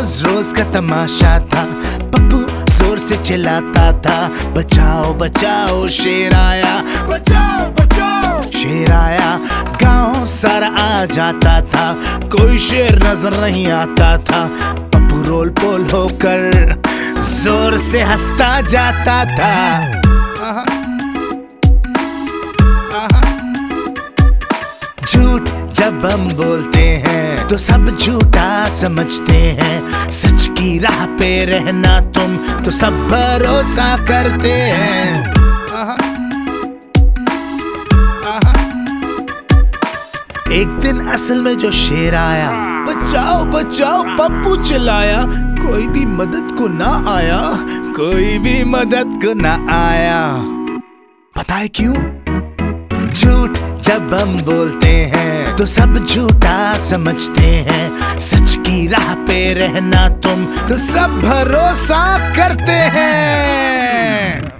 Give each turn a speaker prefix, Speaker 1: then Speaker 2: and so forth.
Speaker 1: रोज रोज का तमाशा था, पप्पू जोर से चिल्लाता था, बचाओ बचाओ शेर आया, बचाओ बचाओ शेर आया। गांव सारा आ जाता था, कोई शेर नजर नहीं आता था। पप्पू रोल पोल होकर जोर से हंसता जाता था। झूठ जब हम बोलते हैं तो सब झूठा समझते हैं, सच की राह पे रहना तुम तो सब भरोसा करते हैं। एक दिन असल में जो शेर आया, बचाओ बचाओ पप्पू चिल्लाया, कोई भी मदद को ना आया, कोई भी मदद को ना आया। पता है क्यों? झूठ जब हम बोलते हैं तो सब झूठा समझते हैं, सच की राह पे रहना तुम तो सब भरोसा करते हैं।